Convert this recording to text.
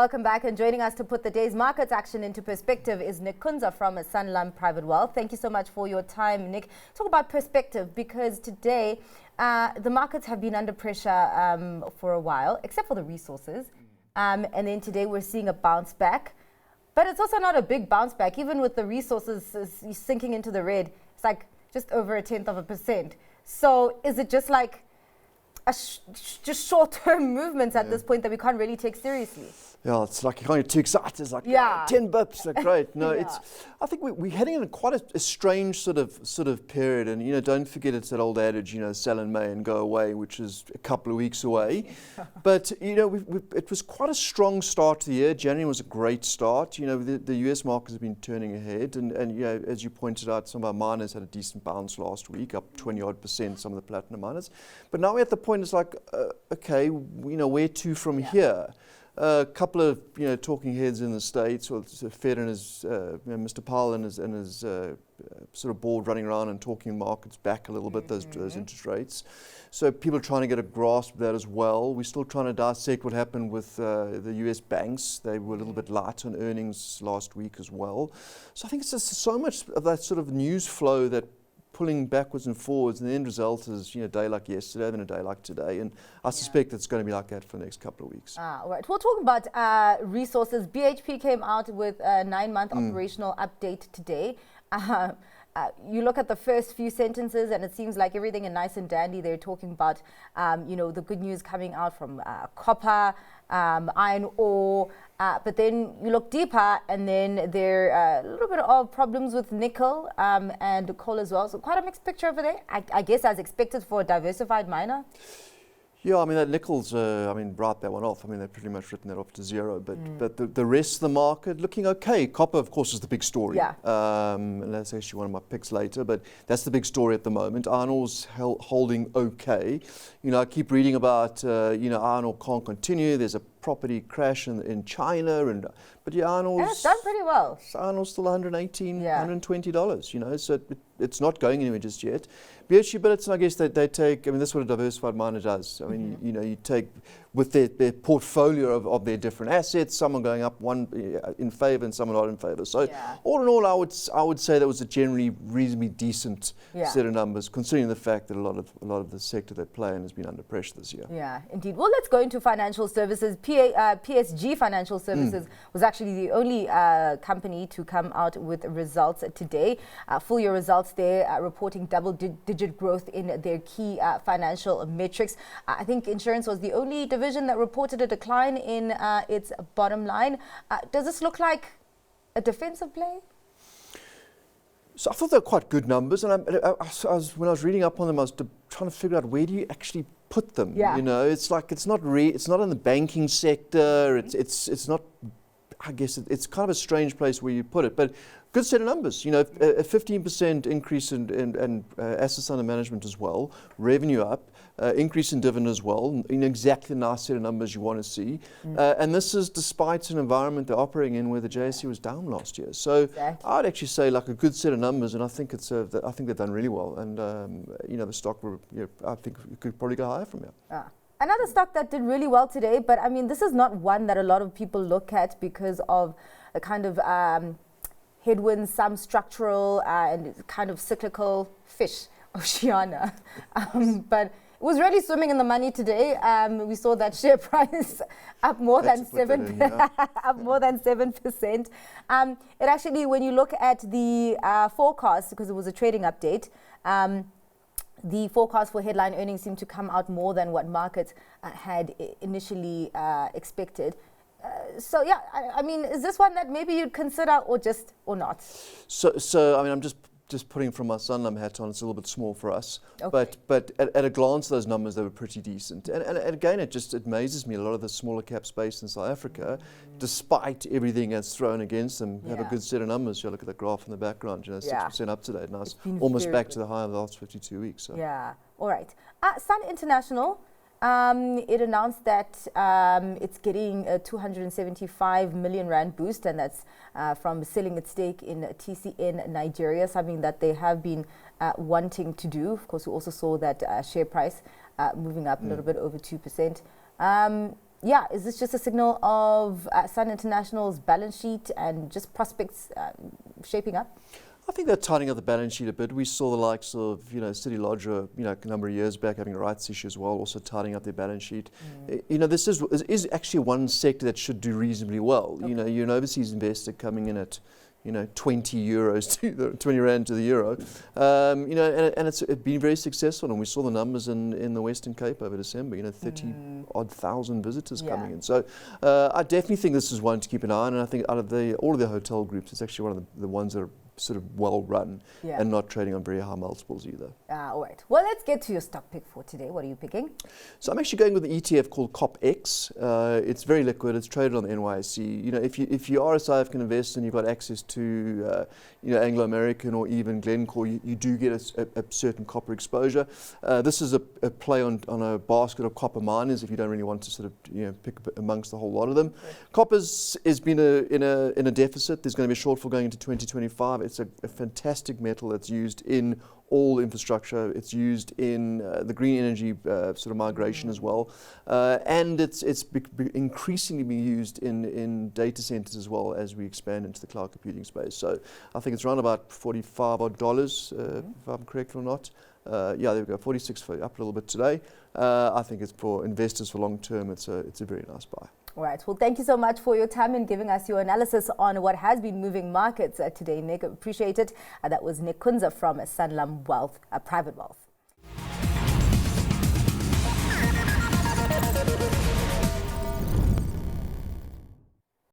Welcome back, and joining us to put the day's market action into perspective is Kunze from Sanlam Private Wealth. Thank you so much for your time, Nick. Talk about perspective, because today the markets have been under pressure for a while, except for the resources. And then today we're seeing a bounce back. But it's also not a big bounce back. Even with the resources sinking into the red, it's like just over 1/10%. So is it just like just short-term movements at this point that we can't really take seriously? Yeah, it's like you can't get too excited. It's like 10 bips, are great. No, I think we're heading in quite a strange sort of period. And don't forget it's that old adage, sell in May and go away, which is a couple of weeks away. But it was quite a strong start to the year. January was a great start. The US markets have been turning ahead, and as you pointed out, some of our miners had a decent bounce last week, up 20-odd%. Some of the platinum miners. But now we're at the point. It's like, okay, where to from here? A couple of talking heads in the States, or Fed and his Mr. Powell and his sort of board running around and talking markets back a little bit, those interest rates. So people are trying to get a grasp of that as well. We're still trying to dissect what happened with the US banks. They were a little bit light on earnings last week as well. So I think it's just so much of that sort of news flow that pulling backwards and forwards, and the end result is a day like yesterday, then a day like today, and I suspect it's going to be like that for the next couple of weeks. All right, we'll talk about resources. BHP came out with a 9-month operational update today. You look at the first few sentences and it seems like everything is nice and dandy. They're talking about, the good news coming out from copper, iron ore, but then you look deeper and then there are a little bit of problems with nickel and coal as well. So quite a mixed picture over there, I guess, as expected for a diversified miner. Yeah, I mean, that nickel's, write that one off. I mean, they've pretty much written that off to zero. But the rest of the market looking okay. Copper, of course, is the big story. Yeah. And that's actually one of my picks later. But that's the big story at the moment. Iron ore's holding okay. I keep reading about, iron ore can't continue. There's a property crash in China. But iron ore's... it's done pretty well. Iron ore's still $118, $120, so it's not going anywhere just yet. BHP Billets, I guess they take, that's what a diversified miner does. You take with their portfolio of their different assets, some are going up, one in favour and some are not in favour. So all in all, I would say that was a generally reasonably decent set of numbers, considering the fact that a lot of the sector they play in has been under pressure this year. Yeah, indeed. Well, let's go into financial services. PSG Financial Services was actually the only company to come out with results today. Full year results there, reporting double-digit growth in their key financial metrics. I think insurance was the only division that reported a decline in its bottom line. Does this look like a defensive play? So I thought they were quite good numbers, and when I was reading up on them, I was trying to figure out where do you actually put them. Yeah. It's like it's not in the banking sector. It's not. I guess it's kind of a strange place where you put it, but good set of numbers. A 15% increase in assets under management as well, revenue up, increase in dividend as well. Exactly the nice set of numbers you want to see, and this is despite an environment they're operating in where the JSE was down last year. So I'd actually say like a good set of numbers, and I think I think they've done really well, and the stock I think it could probably go higher from here. Another stock that did really well today, but this is not one that a lot of people look at because of the kind of headwinds, some structural and kind of cyclical fish, Oceania. But it was really swimming in the money today. We saw that share price up more than 7%. Up more than 7%. It actually, when you look at the forecast, because it was a trading update, the forecast for headline earnings seemed to come out more than what markets had initially expected. So yeah, is this one that maybe you'd consider or not? So I'm just putting from my Sanlam hat on. It's a little bit small for us, but at a glance, those numbers, they were pretty decent. And again, it just amazes me. A lot of the smaller cap space in South Africa, despite everything that's thrown against them, have a good set of numbers. You look at the graph in the background, 6% up today, nice, almost back to the high of the last 52 weeks. So. Yeah, all right. Sun International. It announced that it's getting a 275 million rand boost, and that's from selling its stake in TCN Nigeria, something that they have been wanting to do. Of course, we also saw that share price moving up a little bit over 2%. yeah, is this just a signal of Sun International's balance sheet and just prospects shaping up? I think they're tightening up the balance sheet a bit. We saw the likes of, City Lodger, a number of years back having a rights issue as well, also tightening up their balance sheet. This is actually one sector that should do reasonably well. Okay. You're an overseas investor coming in at 20 euros to the 20 rand to the euro, and it's been very successful. And we saw the numbers in the Western Cape over December. 30-odd thousand visitors coming in. So I definitely think this is one to keep an eye on. And I think out of all of the hotel groups, it's actually one of the ones that are sort of well run and not trading on very high multiples either. All right. Well, let's get to your stock pick for today. What are you picking? So I'm actually going with an ETF called COPX. It's very liquid. It's traded on the NYSE. If you are a South African investor and you've got access to Anglo American or even Glencore, you do get a certain copper exposure. This is a play on a basket of copper miners if you don't really want to sort of pick amongst the whole lot of them. Copper's has been in a deficit. There's going to be a shortfall going into 2025. It's a fantastic metal that's used in all infrastructure. It's used in the green energy sort of migration as well, and it's increasingly being used in data centers as well as we expand into the cloud computing space. So I think it's around about $45 if I'm correct or not. There we go, 46 up a little bit today. I think it's for investors for long term. It's a very nice buy. All right. Well, thank you so much for your time and giving us your analysis on what has been moving markets today, Nick. Appreciate it. That was Nick Kunze from Sanlam Private Wealth.